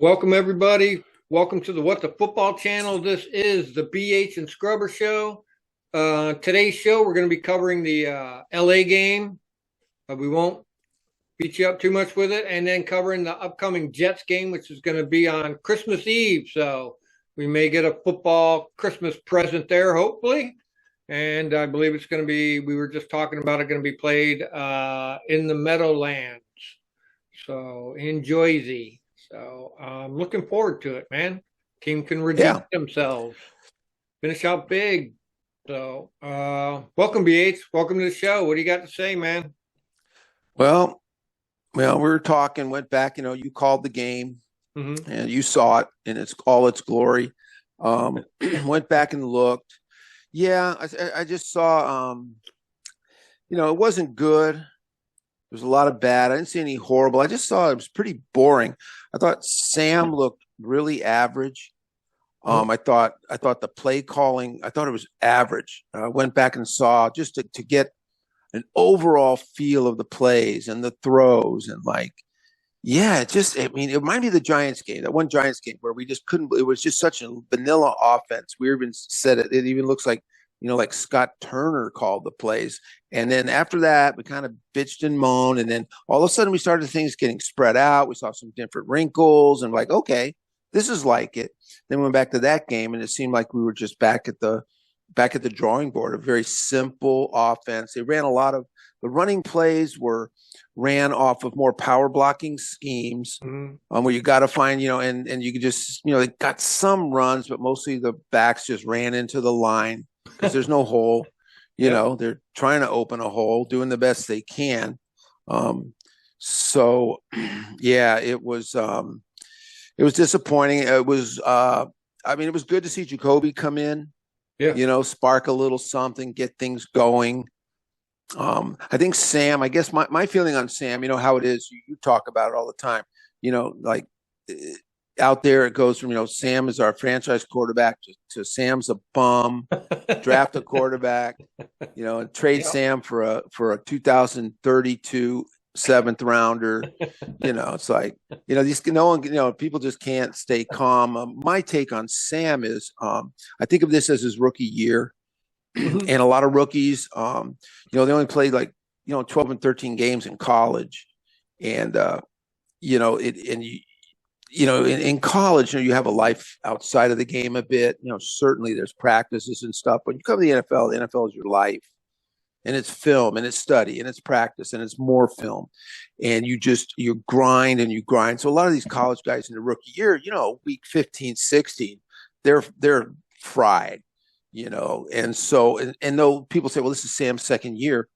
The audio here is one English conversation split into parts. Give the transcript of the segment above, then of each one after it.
Welcome, everybody. Welcome to the What the Football channel. This is the BH and Scrubber Show. Today's show, we're going to be covering the LA game. We won't beat you up too much with it. And then covering the upcoming Jets game, which is going to be on Christmas Eve. So we may get a football Christmas present there, hopefully. And I believe it's going to be, we were just talking about it, going to be played in the Meadowlands. So in Jersey. So I'm looking forward to it, man. Team can redeem themselves, finish out big. So welcome, BH. Welcome to the show. What do you got to say, man? Well, we were talking, went back, you called the game and you saw it in all its glory. Went back and looked. Yeah, I just saw, it wasn't good. There was a lot of bad. I didn't see any horrible. I just saw it was pretty boring. I thought Sam looked really average. I thought the play calling, I thought it was average. I went back and saw just to get an overall feel of the plays and the throws and it might be the Giants game, that one Giants game where we just couldn't, it was just such a vanilla offense. We even said it even looks like, like Scott Turner called the plays. And then after that, we kind of bitched and moaned. And then all of a sudden we started things getting spread out. We saw some different wrinkles and okay, this is like it. Then we went back to that game and it seemed like we were just back at the drawing board, a very simple offense. They ran a lot of the running plays ran off of more power blocking schemes where you got to find, and you could just, they got some runs, but mostly the backs just ran into the line because there's no hole. They're trying to open a hole, doing the best they can. So yeah, it was disappointing. It was, it was good to see Jacoby come in. Yeah. Spark a little something, get things going. I think Sam, I guess my feeling on Sam, how it is, you talk about it all the time, out there it goes from, Sam is our franchise quarterback to Sam's a bum, draft a quarterback, and trade Sam for a 2032 seventh rounder. It's like, these, people just can't stay calm. My take on Sam is, I think of this as his rookie year. And a lot of rookies, they only played 12 and 13 games in college. And, in college, you have a life outside of the game a bit. Certainly there's practices and stuff. But you come to the NFL is your life. And it's film and it's study and it's practice and it's more film. And you grind and you grind. So a lot of these college guys in the rookie year, week 15, 16, they're fried, and so, and though people say, well, this is Sam's second year,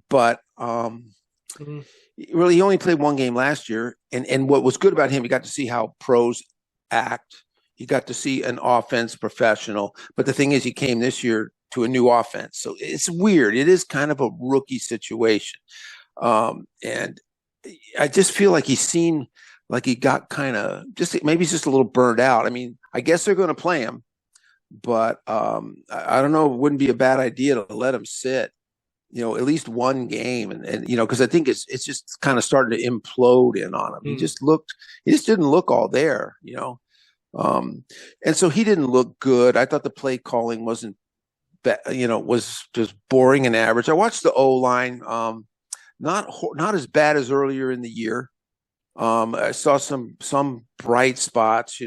but really he only played one game last year. And what was good about him, you got to see how pros act. You got to see an offense professional. But the thing is, he came this year to a new offense. So it's weird. It is kind of a rookie situation. And I just feel like he seemed like he got kind of maybe he's just a little burned out. I mean, I guess they're going to play him, but I don't know. It wouldn't be a bad idea to let him sit, at least one game. And because I think it's just kind of starting to implode in on him. He just didn't look all there, and so he didn't look good. I thought the play calling wasn't, was just boring and average. I watched the O-line, not as bad as earlier in the year. I saw some bright spots,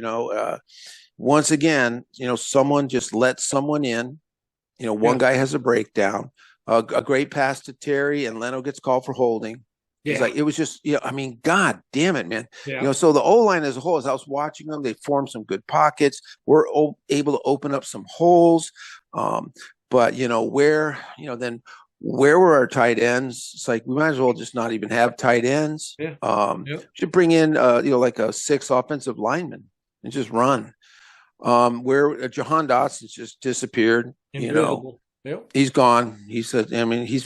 once again, someone just let someone in, one guy has a breakdown, a great pass to Terry and Leno gets called for holding. It's like, it was just, God damn it, man. So the O-line as a whole, as I was watching them, they formed some good pockets. We're able to open up some holes. But then where were our tight ends? It's like, we might as well just not even have tight ends. Should bring in, like a 6 offensive lineman and just run. Where Jahan Dotson's just disappeared. Invisible. He's gone. He's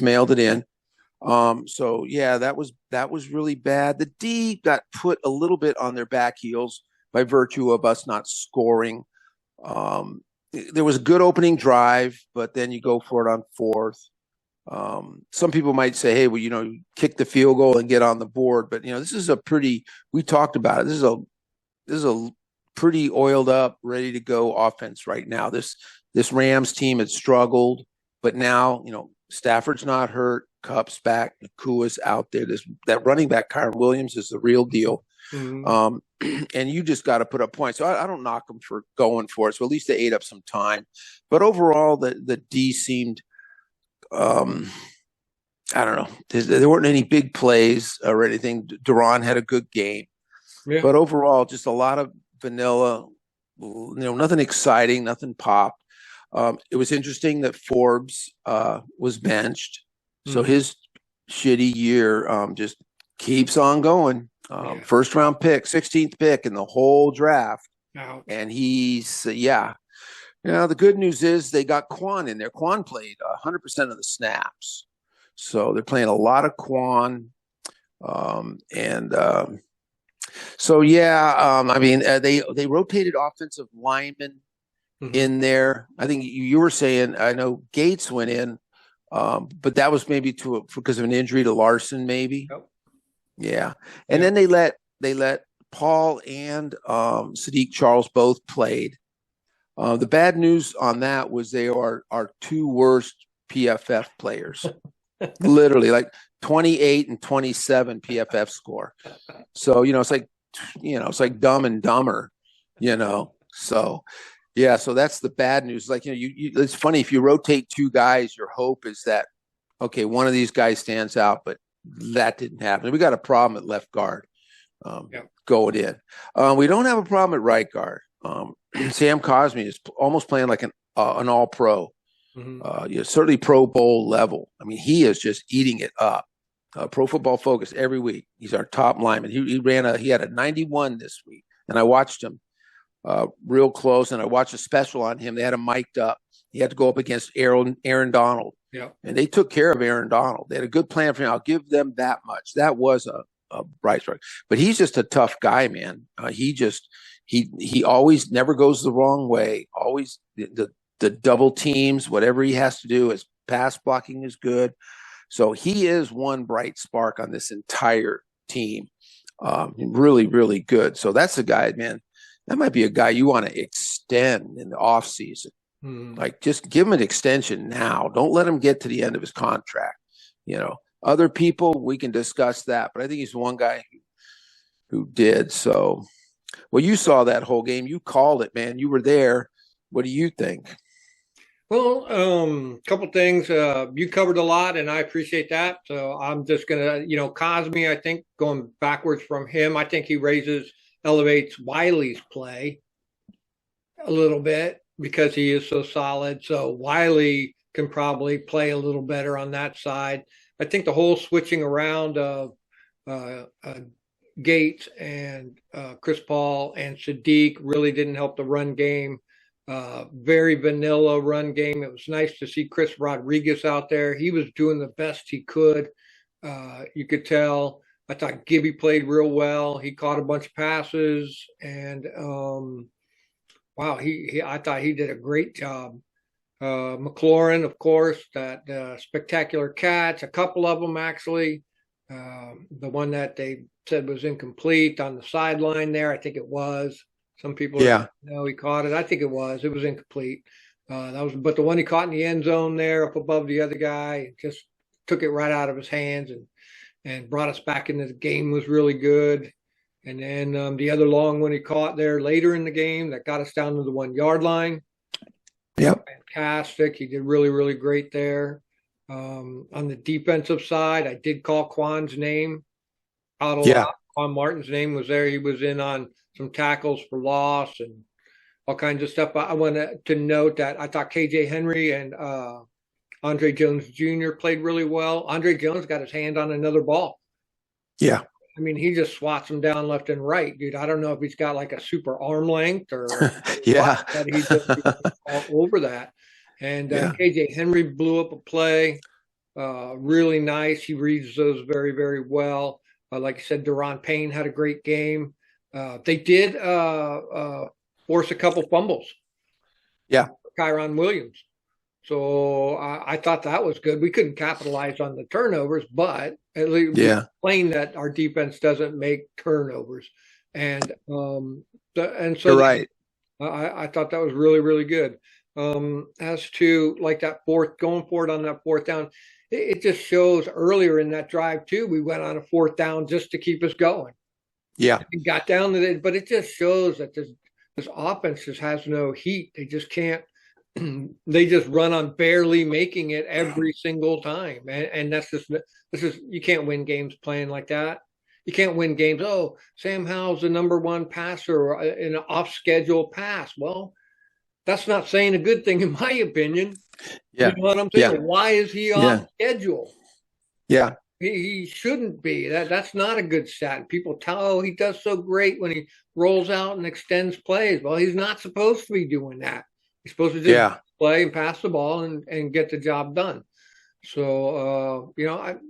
mailed it in. So yeah, that was really bad. The D got put a little bit on their back heels by virtue of us not scoring. There was a good opening drive, but then you go for it on 4th. Some people might say, hey, well, kick the field goal and get on the board. But, this is we talked about it. This is a pretty oiled up, ready to go offense right now. This Rams team had struggled, but now, Stafford's not hurt. Kupp's back. Nakua's out there. That running back, Kyron Williams, is the real deal. Mm-hmm. And you just got to put up points. So I don't knock them for going for it. So at least they ate up some time. But overall, the D seemed, I don't know. There weren't any big plays or anything. Duran had a good game. Yeah. But overall, just a lot of vanilla, nothing exciting, nothing popped. It was interesting that Forbes was benched. So his shitty year just keeps on going. First round pick, 16th pick in the whole draft. Ouch. And he's, the good news is they got Quan in there. Quan played 100% of the snaps. So they're playing a lot of Quan. They rotated offensive linemen in there. I think you were saying, I know Gates went in, but that was maybe because of an injury to Larson, maybe. Yep. Yeah. And then they let Paul and Sadiq Charles both played. The bad news on that was they are our two worst PFF players. Literally, like 28 and 27 PFF score. So, it's like Dumb and Dumber, So, so that's the bad news. Like, it's funny, if you rotate two guys, your hope is that, okay, one of these guys stands out, but that didn't happen. We got a problem at left guard going in. We don't have a problem at right guard. Sam Cosmi is almost playing like an all-pro. Certainly Pro Bowl level. I mean, he is just eating it up. Pro Football Focus every week. He's our top lineman. He had a 91 this week, and I watched him real close, and I watched a special on him. They had him mic'd up. He had to go up against Aaron Donald. Yeah. And they took care of Aaron Donald. They had a good plan for him. I'll give them that much. That was a bright spark. But he's just a tough guy, man. He always never goes the wrong way. Always the double teams, whatever he has to do, his pass blocking is good. So he is one bright spark on this entire team. Really, really good. So that's a guy, man. That might be a guy you want to extend in the offseason. Like, just give him an extension now. Don't let him get to the end of his contract. Other people, we can discuss that, but I think he's one guy who did. So, well, you saw that whole game. You called it, man. You were there. What do you think? Well, a couple things. You covered a lot, and I appreciate that. So I'm just gonna, Cosmi, I think, going backwards from him, I think he elevates Wiley's play a little bit because he is so solid. So Wiley can probably play a little better on that side. I think the whole switching around of Gates and Chris Paul and Sadiq really didn't help the run game. Very vanilla run game. It was nice to see Chris Rodriguez out there. He was doing the best he could. You could tell. I thought Gibby played real well. He caught a bunch of passes, and wow, I thought he did a great job. McLaurin, of course, that spectacular catch. A couple of them actually. The one that they said was incomplete on the sideline there, I think it was. Some people, no, he caught it. I think it was incomplete. But the one he caught in the end zone there, up above the other guy, just took it right out of his hands and brought us back into the game, was really good. And then the other long one he caught there later in the game that got us down to the 1 yard line. Yep, fantastic. He did really, really great there. On the defensive side, I did call Quan's name out a lot. Quan Martin's name was there. He was in on some tackles for loss and all kinds of stuff. I want to note that I thought KJ Henry and Andre Jones Jr. played really well. Andre Jones got his hand on another ball. Yeah. I mean, he just swats them down left and right, dude. I don't know if he's got like a super arm length or that he just all over that. And KJ Henry blew up a play. Really nice. He reads those very, very well. Like I said, Deron Payne had a great game. They did force a couple fumbles. Yeah. Kyron Williams. So I thought that was good. We couldn't capitalize on the turnovers, but at least we explained that our defense doesn't make turnovers. And And so You're right. I thought that was really, really good. As to like that going forward on that fourth down, it just shows earlier in that drive too. We went on a fourth down just to keep us going. Yeah. We got down to it, but it just shows that this offense just has no heat. They just can't. They just run on barely making it every single time, and that's just this is you can't win games playing like that. You can't win games. Oh, Sam Howell's the number one passer in an off schedule pass. Well, that's not saying a good thing in my opinion. You Yeah. know what I'm saying? Yeah. Why is he off Yeah. schedule? Yeah. He shouldn't be. That's not a good stat. People tell, oh, he does so great when he rolls out and extends plays. Well, he's not supposed to be doing that. He's supposed to just Yeah. play and pass the ball and get the job done. So we had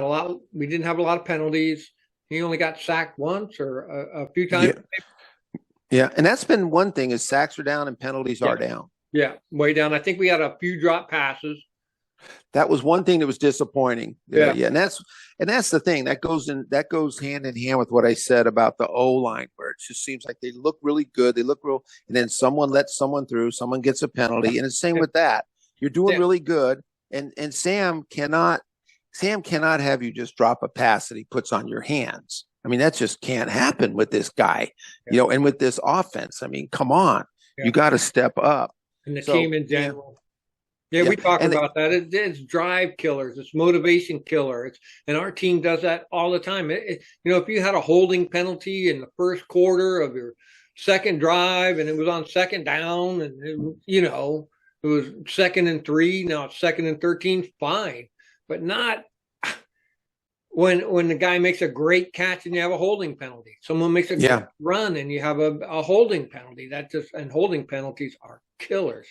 a lot. We didn't have a lot of penalties. He only got sacked once or a few times. Yeah. Yeah. And that's been one thing is sacks are down and penalties are down. Yeah, way down. I think we had a few drop passes. That was one thing that was disappointing. Yeah. Yeah. And that's the thing that goes hand in hand with what I said about the O line, where it just seems like they look really good. They look real, and then someone lets someone through, someone gets a penalty. And it's the same with that. You're doing really good. And Sam cannot have you just drop a pass that he puts on your hands. I mean, that just can't happen with this guy, and with this offense. I mean, come on. You got to step up. And the team in general. Yeah, we talk about that. It's drive killers. It's motivation killer. And our team does that all the time. If you had a holding penalty in the first quarter of your second drive and it was on second down and, it was 2nd and 3, now it's 2nd and 13, fine. But not when the guy makes a great catch and you have a holding penalty. Someone makes a great run and you have a holding penalty. And holding penalties are killers.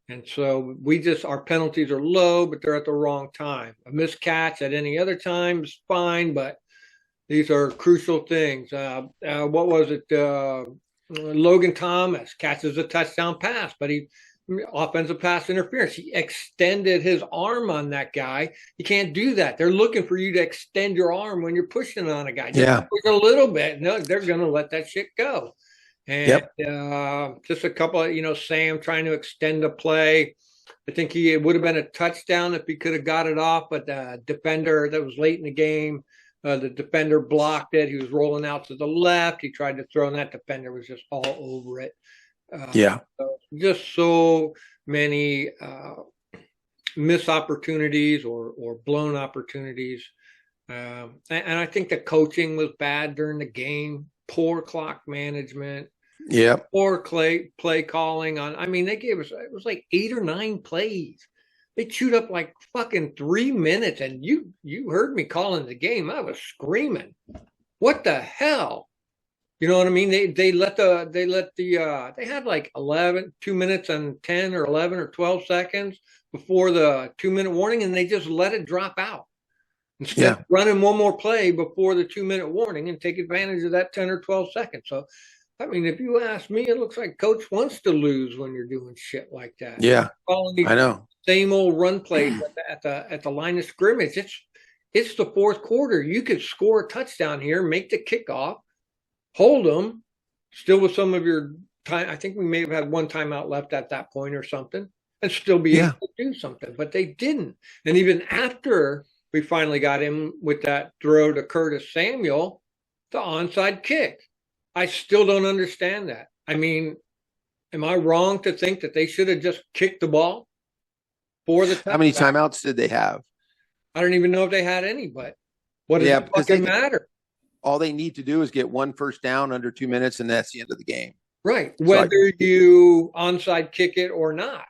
And so our penalties are low, but they're at the wrong time. A missed catch at any other time is fine, but these are crucial things. What was it? Logan Thomas catches a touchdown pass, but offensive pass interference. He extended his arm on that guy. You can't do that. They're looking for you to extend your arm when you're pushing on a guy. Just push a little bit. No, they're going to let that shit go. And just a couple of, Sam trying to extend the play. I think it would have been a touchdown if he could have got it off, but the defender that was late in the game, the defender blocked it. He was rolling out to the left. He tried to throw, and that defender was just all over it. So just so many missed opportunities or blown opportunities. And I think the coaching was bad during the game. Poor clock management. Yeah. Poor play calling on. I mean, they gave us, it was like 8 or 9 plays. They chewed up like fucking 3 minutes. And you heard me calling the game. I was screaming. What the hell? You know what I mean? They had like 2 minutes and 10 or 11 or 12 seconds before the 2-minute warning, and they just let it drop out. Instead of running one more play before the 2-minute warning and take advantage of that 10 or 12 seconds. So, I mean, if you ask me, it looks like coach wants to lose when you're doing shit like that. Yeah, I know. Same old run plays at the line of scrimmage. It's the fourth quarter. You could score a touchdown here, make the kickoff, hold them, still with some of your time. I think we may have had one timeout left at that point or something, and still be able to do something. But they didn't. And even after we finally got him with that throw to Curtis Samuel, the onside kick. I still don't understand that. I mean, am I wrong to think that they should have just kicked the ball for the touchdown? How many timeouts did they have? I don't even know if they had any, but what does it fucking matter? All they need to do is get one first down under 2 minutes, and that's the end of the game. Right. Whether you onside kick it or not.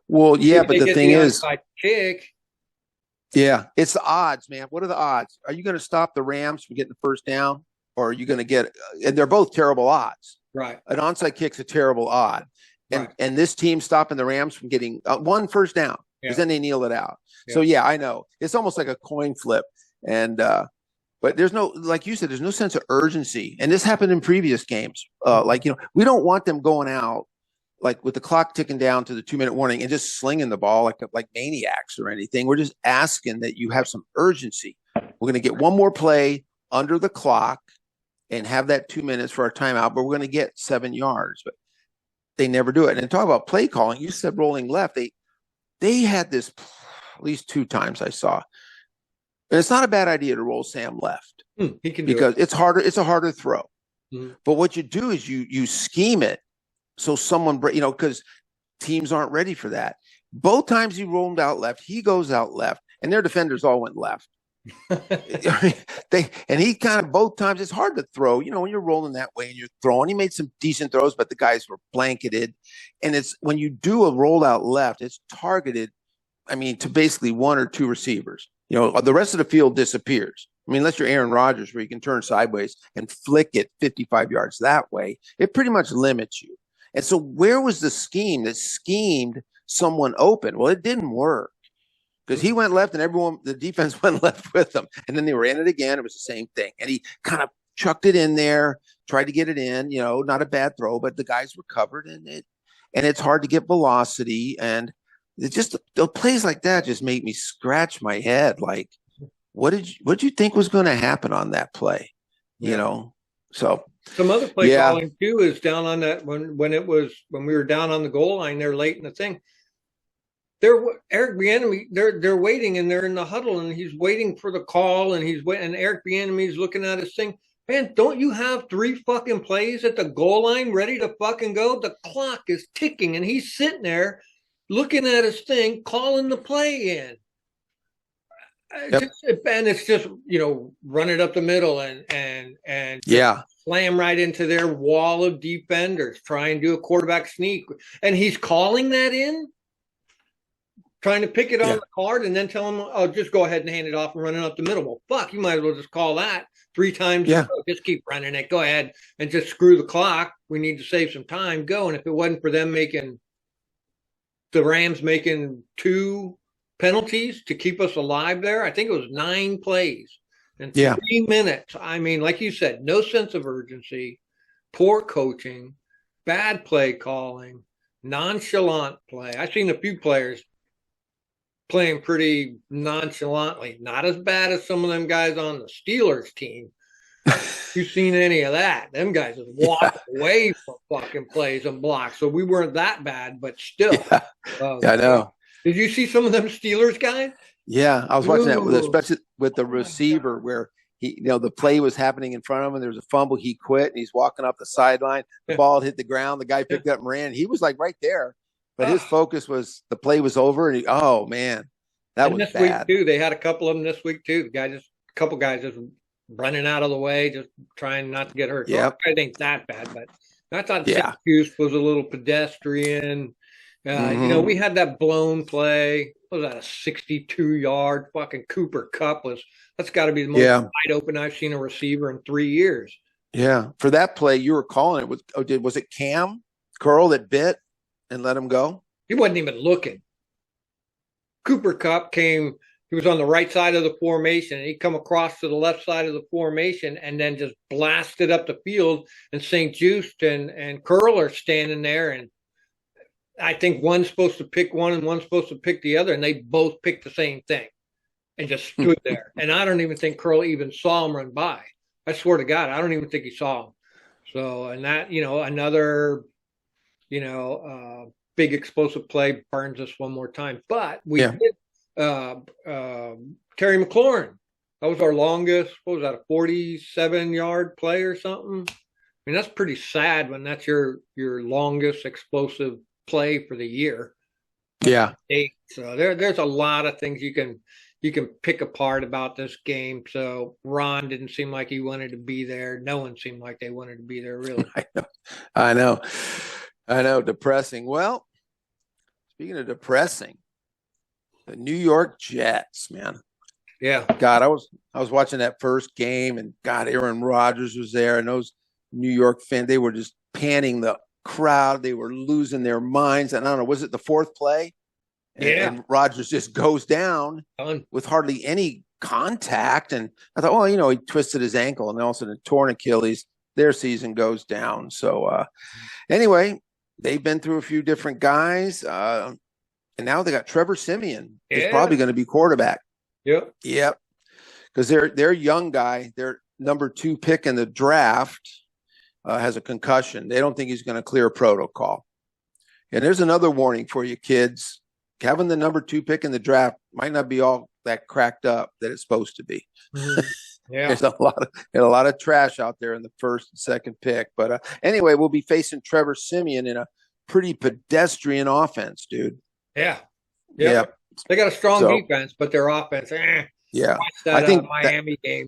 Well, yeah, but the thing is, onside kick. Yeah, it's the odds, man. What are the odds? Are you going to stop the Rams from getting the first down, or are you going to get? And they're both terrible odds. Right. An onside kick's a terrible odd, and this team stopping the Rams from getting one first down because then they kneel it out. Yeah. So I know it's almost like a coin flip, and but there's no, like you said, there's no sense of urgency, and this happened in previous games. We don't want them going out like with the clock ticking down to the 2-minute warning and just slinging the ball like maniacs or anything. We're just asking that you have some urgency. We're going to get one more play under the clock, and have that 2 minutes for our timeout, but we're going to get 7 yards. But they never do it. And talk about play calling. You said rolling left. They had this at least 2 times I saw. And it's not a bad idea to roll Sam left. He can do because it. it's harder. It's a harder throw. Mm-hmm. But what you do is you scheme it so someone, because teams aren't ready for that. Both times he rolled out left, he goes out left, and their defenders all went left. He kind of both times. It's hard to throw, when you're rolling that way and you're throwing. He made some decent throws, but the guys were blanketed. And it's when you do a rollout left, it's targeted. I mean, to basically 1 or 2 receivers. The rest of the field disappears. I mean, unless you're Aaron Rodgers, where you can turn sideways and flick it 55 yards that way, it pretty much limits you. And so, where was the scheme that schemed someone open? Well, it didn't work. Because he went left and the defense went left with him. And then they ran it again. It was the same thing. And he kind of chucked it in there, tried to get it in, not a bad throw, but the guys were covered and it's hard to get velocity. And it just, the plays like that just make me scratch my head. Like, what did you think was going to happen on that play? So some other play calling too is down on that when we were down on the goal line there late in the thing. Eric Bieniemy, they're waiting and they're in the huddle and he's waiting for the call and and Eric Bieniemy's looking at his thing. Man, don't you have 3 fucking plays at the goal line ready to fucking go? The clock is ticking and he's sitting there looking at his thing, calling the play in. Yep. And it's just, run it up the middle and slam right into their wall of defenders, try and do a quarterback sneak. And he's calling that in, trying to pick it on the card and then tell him, oh, just go ahead and hand it off and run it up the middle. Well, fuck, you might as well just call that 3 times. Yeah. Just keep running it. Go ahead and just screw the clock. We need to save some time. Go. And if it wasn't for them the Rams making 2 penalties to keep us alive there, I think it was 9 plays in 3 minutes. I mean, like you said, no sense of urgency, poor coaching, bad play calling, nonchalant play. I've seen a few players playing pretty nonchalantly, not as bad as some of them guys on the Steelers team. You've seen any of that? Them guys just walk away from fucking plays and blocks. So we weren't that bad, but still. I know. Did you see some of them Steelers guys? Yeah, I was watching that especially with the receiver where he, the play was happening in front of him. There was a fumble. He quit and he's walking up the sideline. The ball hit the ground. The guy picked up and ran. He was like right there. But his focus was the play was over, and oh man, that was bad. This week too, they had a couple of them this week too. A couple guys just running out of the way, just trying not to get hurt. Yeah, I think that bad, but I thought Syracuse was a little pedestrian. We had that blown play. What was that, a 62-yard fucking Cooper Kupp that's got to be the most wide open I've seen a receiver in 3 years. Yeah, for that play you were calling it was it Cam Curl that bit and let him go? He wasn't even looking. Cooper Kupp came. He was on the right side of the formation, and he come across to the left side of the formation and then just blasted up the field. And St. Juste and Curl are standing there, and I think one's supposed to pick one and one's supposed to pick the other, and they both picked the same thing and just stood there. And I don't even think Curl even saw him run by. I swear to God, I don't even think he saw him. So, and that, another, big explosive play burns us one more time. But we did Terry McLaurin. That was our longest, what was that, a 47-yard play or something? I mean, that's pretty sad when that's your longest explosive play for the year. Yeah. So there's a lot of things you can pick apart about this game. So Ron didn't seem like he wanted to be there. No one seemed like they wanted to be there, really. I know. Depressing. Well, speaking of depressing, the New York Jets, man. Yeah. God, I was watching that first game, and God, Aaron Rodgers was there, and those New York fans, they were just panning the crowd. They were losing their minds. And I don't know, was it the 4th play? And Rodgers just goes down with hardly any contact. And I thought, he twisted his ankle and then also the torn Achilles. Their season goes down. So anyway, they've been through a few different guys. And now they got Trevor Siemian. He's probably going to be quarterback. Yep. Because their young guy, number 2 pick in the draft has a concussion. They don't think he's going to clear protocol. And there's another warning for you kids. Having the number 2 pick in the draft might not be all that cracked up that it's supposed to be. Mhm. Yeah. There's a lot of trash out there in the first and second pick. But anyway, we'll be facing Trevor Siemian in a pretty pedestrian offense, dude. Yeah. Yeah. They got a strong defense, but their offense, yeah. Watch that I think Miami game.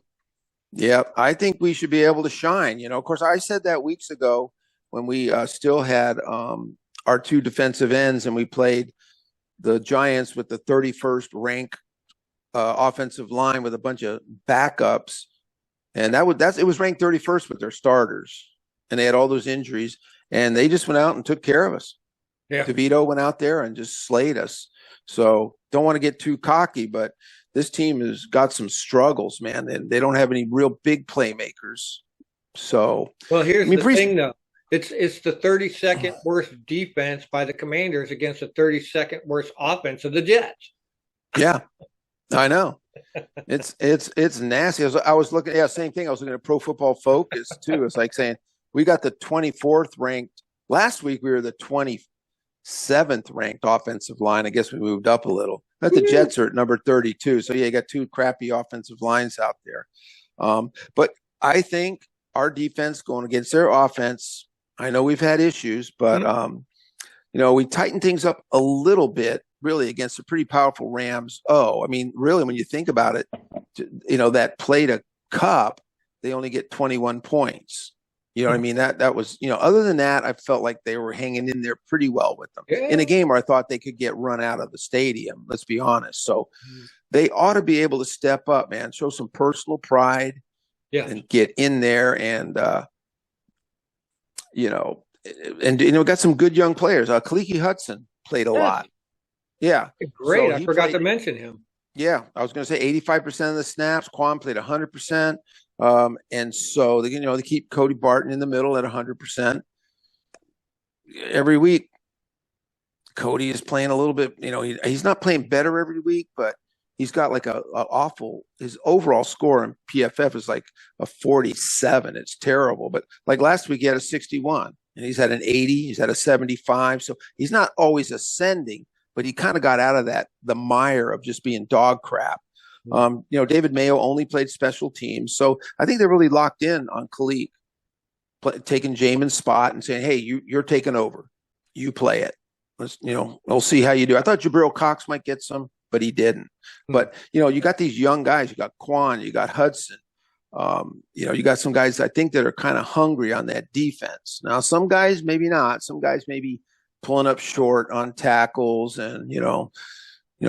Yeah, I think we should be able to shine. Of course, I said that weeks ago when we still had our 2 defensive ends and we played the Giants with the 31st ranked offensive line with a bunch of backups, and it was ranked 31st with their starters, and they had all those injuries, and they just went out and took care of us. Yeah, DeVito went out there and just slayed us. So don't want to get too cocky, but this team has got some struggles, man, and they don't have any real big playmakers. So well, here's the thing, though. It's the 32nd worst defense by the Commanders against the 32nd worst offense of the Jets. Yeah. I know. It's nasty. I was looking, same thing. I was looking at Pro Football Focus too. It's like saying we got the 24th ranked. Last week we were the 27th ranked offensive line. I guess we moved up a little. But the Jets are at number 32. So you got 2 crappy offensive lines out there. But I think our defense going against their offense, I know we've had issues, but we tightened things up a little bit. Really against a pretty powerful Rams. I mean, really, when you think about it, that play to Cup, they only get 21 points. You know what I mean? That was, other than that, I felt like they were hanging in there pretty well with them in a game where I thought they could get run out of the stadium. Let's be honest. So they ought to be able to step up, man, show some personal pride and get in there and, got some good young players. Khaleke Hudson played a lot. Yeah. Great. So I forgot to mention him. Yeah. I was going to say 85% of the snaps. Quan played 100%. And so, they keep Cody Barton in the middle at 100%. Every week, Cody is playing a little bit, he's not playing better every week, but he's got like his overall score in PFF is like a 47. It's terrible. But like last week, he had a 61 and he's had an 80. He's had a 75. So he's not always ascending, but he kind of got out of the mire of just being dog crap. David Mayo only played special teams. So I think they're really locked in on Khaleke, taking Jamin's spot and saying, hey, you're taking over. You play it. We'll see how you do. I thought Jabril Cox might get some, but he didn't. But, you got these young guys. You got Quan, you got Hudson. You got some guys I think that are kind of hungry on that defense. Now, some guys maybe not. Some guys maybe pulling up short on tackles and,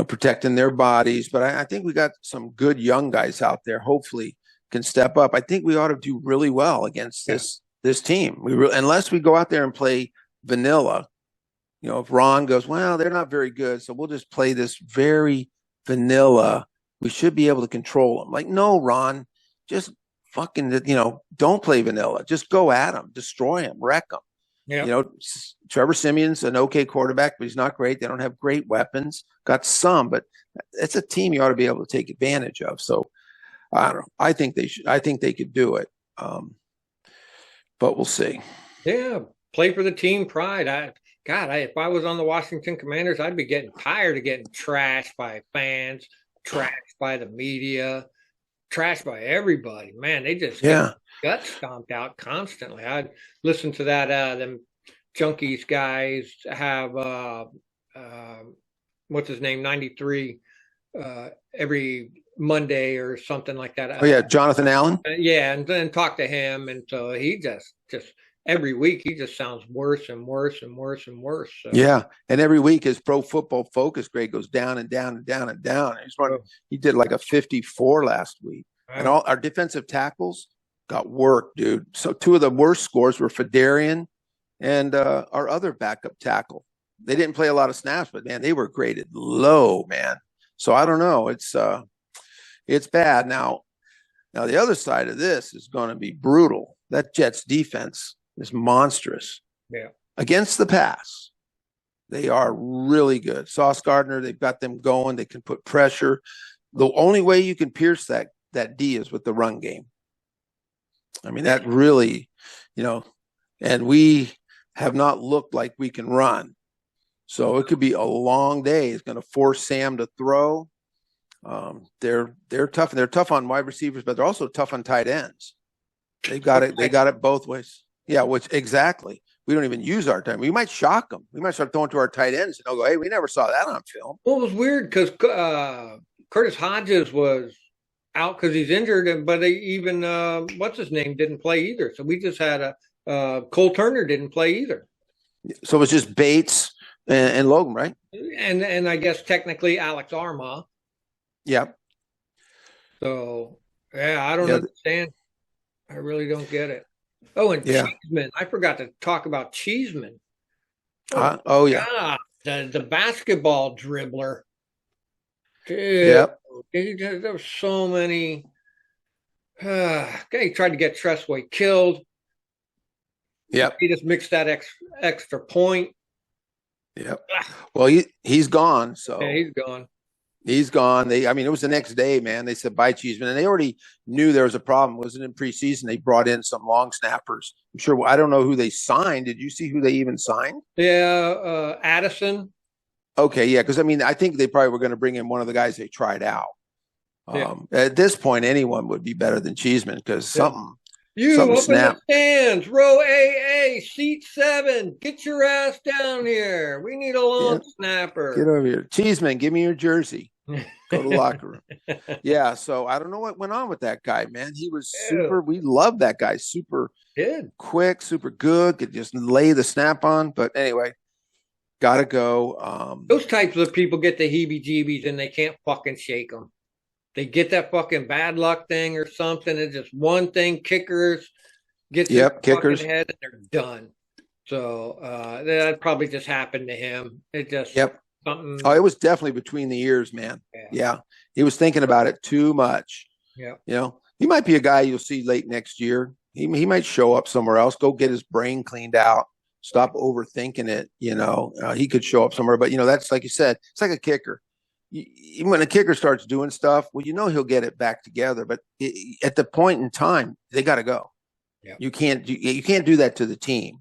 protecting their bodies. But I think we got some good young guys out there, hopefully can step up. I think we ought to do really well against this team. Unless we go out there and play vanilla, if Ron goes, well, they're not very good, so we'll just play this very vanilla, we should be able to control them. Like, no, Ron, just fucking, don't play vanilla. Just go at them, destroy them, wreck them. Yeah. Trevor Siemian's an okay quarterback, but he's not great. They don't have great weapons. Got some, but it's a team you ought to be able to take advantage of. So I don't know. I think they should. I think they could do it. But we'll see. Yeah, play for the team pride. If I was on the Washington Commanders, I'd be getting tired of getting trashed by fans, trashed by the media, trashed by everybody. Man, they just get gut stomped out constantly. I'd listen to that. Them Junkies guys have what's his name, 93 every Monday or something like that. Oh yeah, Jonathan Allen. And then talk to him, and so he just every week he just sounds worse and worse and worse and worse. So. Yeah, and every week his Pro Football Focus grade goes down and down and down and down. He did like a 54 last week, and all our defensive tackles got work, dude. So 2 of the worst scores were Fedarian and our other backup tackle. They didn't play a lot of snaps, but man, they were graded low, man. So I don't know. It's bad. Now the other side of this is going to be brutal. That Jets defense is monstrous. Yeah. Against the pass, they are really good. Sauce Gardner, they've got them going. They can put pressure. The only way you can pierce that D is with the run game. I mean, that really, you know, and we have not looked like we can run. So it could be a long day. It's going to force Sam to throw. They're tough, and they're tough on wide receivers, but they're also tough on tight ends. They got it. They got it both ways. Yeah, which exactly. We don't even use our time. We might shock them. We might start throwing to our tight ends, and they'll go, "Hey, we never saw that on film." Well, it was weird because Curtis Hodges was out because he's injured, but even what's his name didn't play either. So we just had Cole Turner didn't play either. So it was just Bates and Logan, right? And I guess technically Alex Armah. Yeah. So yeah, I don't understand. I really don't get it. Oh, and Cheeseman. I forgot to talk about Cheeseman. Oh yeah. God, the basketball dribbler. Dude, there were so many. He tried to get Tressway killed. Yep. He just mixed that extra point. Yep. Well, he's gone. So yeah, he's gone. He's gone. I mean, it was the next day, man. They said bye, Cheeseman, and they already knew there was a problem. It wasn't in preseason. They brought in some long snappers. I'm sure. I don't know who they signed. Did you see who they even signed? Yeah, Addison. Okay, yeah, because I mean, I think they probably were going to bring in one of the guys they tried out. At this point, anyone would be better than Cheeseman because something. You open the stands, row AA, seat 7. Get your ass down here. We need a long snapper. Get over here, Cheeseman. Give me your jersey. Go to the locker room. Yeah, so I don't know what went on with that guy, man. He was super. We love that guy. Super quick, super good. Could just lay the snap on. But anyway, gotta go. Those types of people get the heebie-jeebies and they can't fucking shake them. They get that fucking bad luck thing or something. It's just one thing. Kickers get their kickers head and they're done. So that probably just happened to him. It just something. Oh, it was definitely between the ears, man. Yeah. He was thinking about it too much. Yeah. You know, he might be a guy you'll see late next year. He might show up somewhere else. Go get his brain cleaned out. Stop overthinking it. You know, he could show up somewhere. But, you know, that's like you said, it's like a kicker. When a kicker starts doing stuff, well, you know he'll get it back together. But at the point in time, they got to go. Yeah. You can't do that to the team.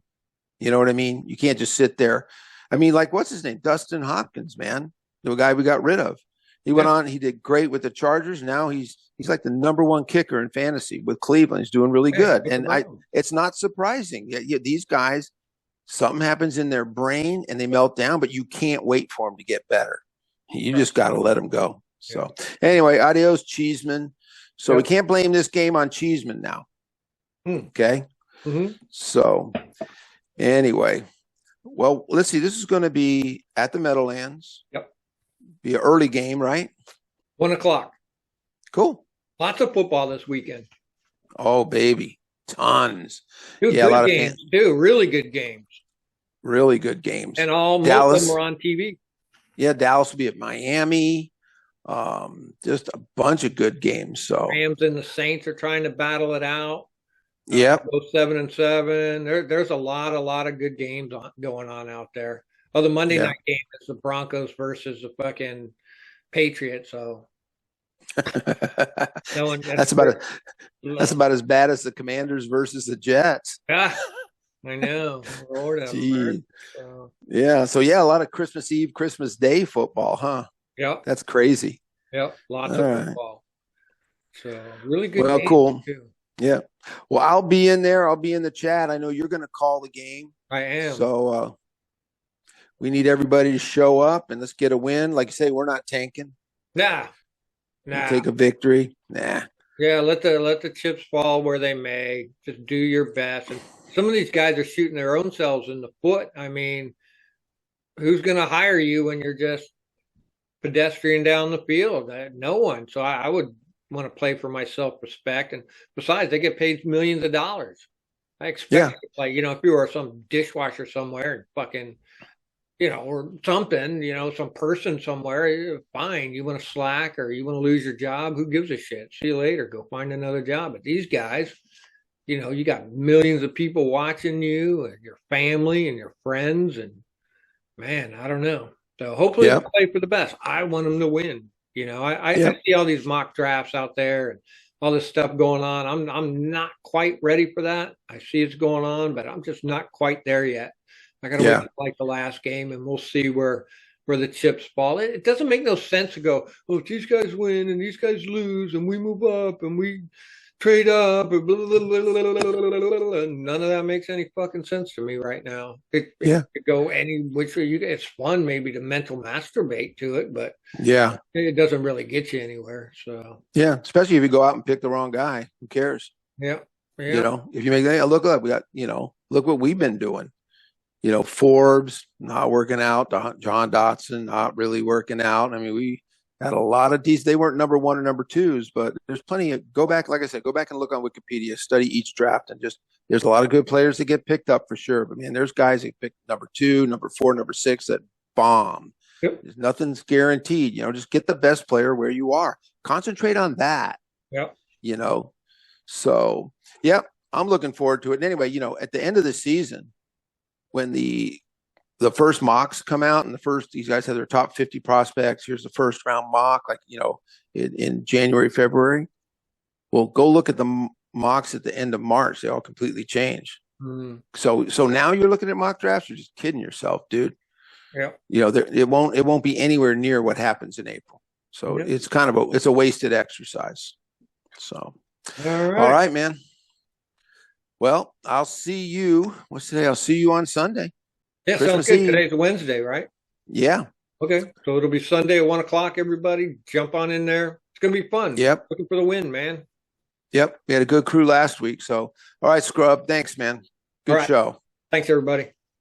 You know what I mean? You can't just sit there. I mean, like what's his name? Dustin Hopkins, man, the guy we got rid of. He went on. He did great with the Chargers. Now he's like the #1 kicker in fantasy with Cleveland. He's doing really good, and it's not surprising. These guys, something happens in their brain and they melt down, but you can't wait for them to get better. You just got to let them go. So anyway, adios, Cheeseman. So we can't blame this game on Cheeseman now. Okay. Mm-hmm. So anyway, well, let's see. This is going to be at the Meadowlands. Yep. Be an early game, right? 1:00. Cool. Lots of football this weekend. Oh, baby. Tons. Dude, a lot of games, too. Really good games. Really good games. And most of them are on TV. Yeah, Dallas will be at Miami. Just a bunch of good games. So Rams and the Saints are trying to battle it out. Yep. Both 7-7. There's a lot of good games going on out there. Oh, the Monday night game is the Broncos versus the fucking Patriots. So that's about as bad as the Commanders versus the Jets. I know. Lord have mercy. Yeah. So a lot of Christmas Eve, Christmas Day football, huh? Yep. That's crazy. Yep. Lots of football. So really good. Well, cool. Too. Yeah. Well, I'll be in there. I'll be in the chat. I know you're going to call the game. I am. So we need everybody to show up and let's get a win. Like you say, we're not tanking. Nah. We'll take a victory. Nah. Yeah. Let the chips fall where they may. Just do your best. And some of these guys are shooting their own selves in the foot. I mean, who's going to hire you when you're just pedestrian down the field? No one. So I would want to play for my self-respect. And besides, they get paid millions of dollars. I expect you to play, if you were some dishwasher somewhere and fucking, or something, some person somewhere, fine. You want to slack or you want to lose your job? Who gives a shit? See you later. Go find another job. But these guys, you got millions of people watching you and your family and your friends. And man, I don't know. So hopefully they'll play for the best. I want them to win. I see all these mock drafts out there and all this stuff going on. I'm not quite ready for that. I see it's going on, but I'm just not quite there yet. I gotta wait Yeah. till like the last game, and we'll see where the chips fall. It doesn't make no sense to go, oh, if these guys win and these guys lose, and we move up and we trade up, and blah, blah, blah, blah, blah, blah, blah. None of that makes any fucking sense to me right now. It Yeah. could go any which way you. It's fun maybe to mental masturbate to it, but Yeah. it doesn't really get you anywhere. So Yeah. Especially if you go out and pick the wrong guy. Who cares? yeah, You yeah, know, if you make that, look up, we got, look what we've been doing. Forbes not working out, John Dotson not really working out. I mean, we had a lot of these. They weren't number one or number twos, but there's plenty of go back. Like I said, go back and look on Wikipedia, study each draft, and just there's a lot of good players that get picked up for sure. But man, there's guys that pick number two, number four, number six that bomb. yep, There's nothing's guaranteed. Just get the best player where you are. Concentrate on that. yep. You know, so yeah, I'm looking forward to it. And anyway, at the end of the season when the first mocks come out and these guys have their top 50 prospects. Here's the first round mock, like, in January, February. Well, go look at the mocks at the end of March. They all completely change. Mm, So now you're looking at mock drafts. You're just kidding yourself, dude. yeah. It won't be anywhere near what happens in April. So Yep. it's kind of it's a wasted exercise. So, All all right. right, man. Well, I'll see you. What's today? I'll see you on Sunday. Yeah, sounds Christmas good. Eve. Today's Wednesday, right? Yeah. Okay, so it'll be Sunday at 1 o'clock. Everybody, jump on in there. It's gonna be fun. Yep. Looking for the win, man. Yep. We had a good crew last week. So, all right, Scrub. Thanks, man. Good All right. show. Thanks, everybody.